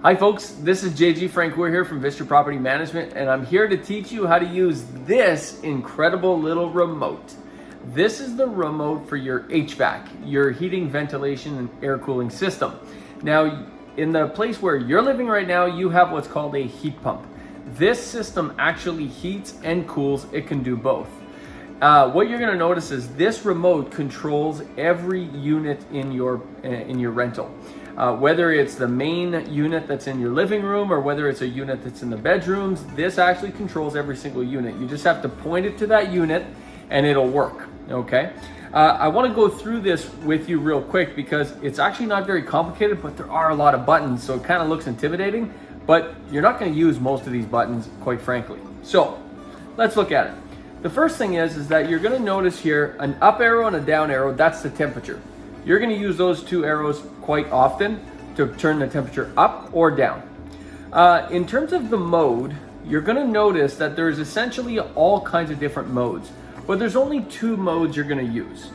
Hi folks, this is JG Frank. We're here from Visture Property Management, and I'm here to teach you how to use this incredible little remote. This is the remote for your HVAC, your heating, ventilation, and air cooling system. Now, in the place where you're living right now, you have what's called a heat pump. This system actually heats and cools. It can do both. What you're going to notice is this remote controls every unit in your rental. Whether it's the main unit that's in your living room or whether it's a unit that's in the bedrooms, this actually controls every single unit. You just have to point it to that unit and it'll work, okay? I want to go through this with you real quick because it's actually not very complicated, but there are a lot of buttons, so it kind of looks intimidating, but you're not going to use most of these buttons, quite frankly. So let's look at it. The first thing is that you're going to notice here an up arrow and a down arrow. That's the temperature. You're going to use those two arrows quite often to turn the temperature up or down. In terms of the mode, you're going to notice that there's essentially all kinds of different modes, but there's only two modes you're going to use.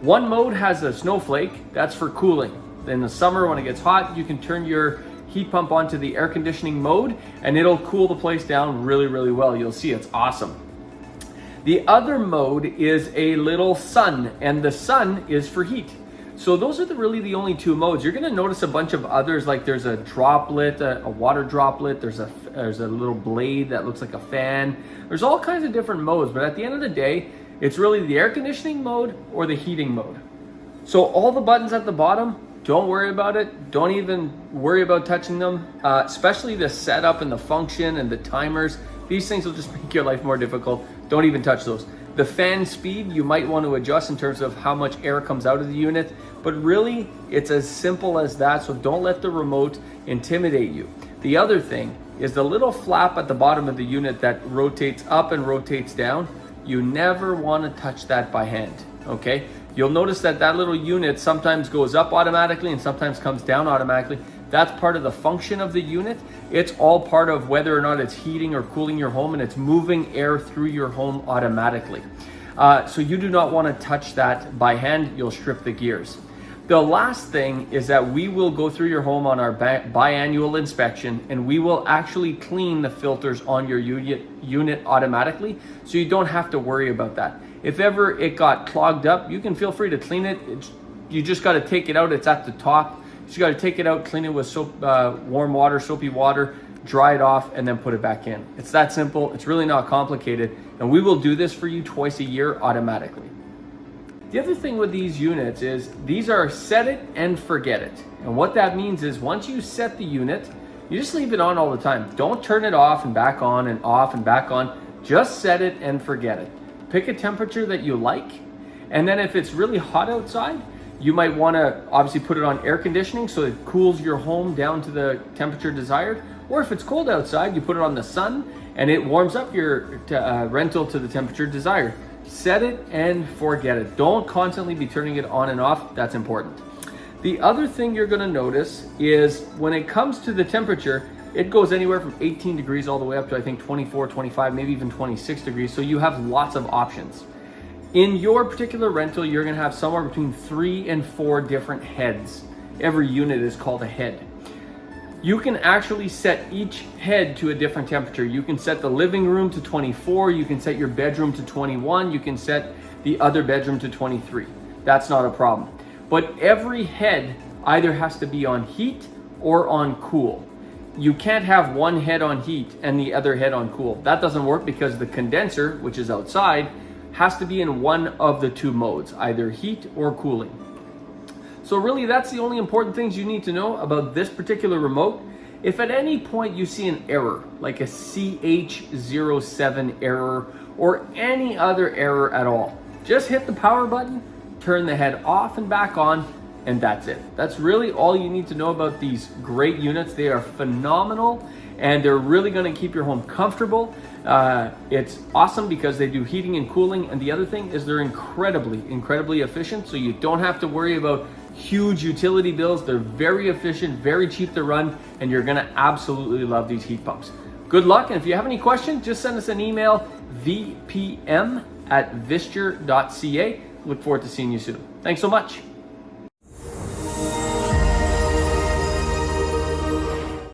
One mode has a snowflake. That's for cooling. In the summer when it gets hot, you can turn your heat pump onto the air conditioning mode and it'll cool the place down really, really well. You'll see it's awesome. The other mode is a little sun, and the sun is for heat. So those are really the only two modes. You're going to notice a bunch of others, like there's a droplet, a water droplet, there's a little blade that looks like a fan. There's all kinds of different modes, but at the end of the day, it's really the air conditioning mode or the heating mode. So all the buttons at the bottom, don't worry about it. Don't even worry about touching them, especially the setup and the function and the timers. These things will just make your life more difficult. Don't even touch those. The fan speed, you might want to adjust in terms of how much air comes out of the unit, but really it's as simple as that, so don't let the remote intimidate you. The other thing is the little flap at the bottom of the unit that rotates up and rotates down. You never want to touch that by hand, okay? You'll notice that that little unit sometimes goes up automatically and sometimes comes down automatically. That's part of the function of the unit. It's all part of whether or not it's heating or cooling your home, and it's moving air through your home automatically. So you do not want to touch that by hand. You'll strip the gears. The last thing is that we will go through your home on our biannual inspection, and we will actually clean the filters on your unit automatically, so you don't have to worry about that. If ever it got clogged up, you can feel free to clean it. You just got to take it out. It's at the top. So you got to take it out, clean it with soap, warm water, soapy water, dry it off, and then put it back in. It's that simple. It's really not complicated. And we will do this for you twice a year automatically. The other thing with these units is these are set it and forget it. And what that means is once you set the unit, you just leave it on all the time. Don't turn it off and back on and off and back on. Just set it and forget it. Pick a temperature that you like. And then if it's really hot outside, you might want to obviously put it on air conditioning so it cools your home down to the temperature desired. Or if it's cold outside, you put it on the sun and it warms up your rental to the temperature desired. Set it and forget it. Don't constantly be turning it on and off. That's important. The other thing you're going to notice is when it comes to the temperature, it goes anywhere from 18 degrees all the way up to I think 24, 25, maybe even 26 degrees. So you have lots of options. In your particular rental, you're going to have somewhere between 3 and 4 different heads. Every unit is called a head. You can actually set each head to a different temperature. You can set the living room to 24. You can set your bedroom to 21. You can set the other bedroom to 23. That's not a problem. But every head either has to be on heat or on cool. You can't have one head on heat and the other head on cool. That doesn't work because the condenser, which is outside, has to be in one of the two modes, either heat or cooling. So really that's the only important things you need to know about this particular remote. If at any point you see an error, like a CH07 error or any other error at all, just hit the power button, turn the head off and back on, and that's it. That's really all you need to know about these great units. They are phenomenal and they're really going to keep your home comfortable. It's awesome because they do heating and cooling, and the other thing is they're incredibly efficient, so you don't have to worry about huge utility bills. They're very efficient, very cheap to run, and you're going to absolutely love these heat pumps. Good luck, and if you have any questions, just send us an email, vpm@visture.ca. Look forward to seeing you soon. Thanks so much.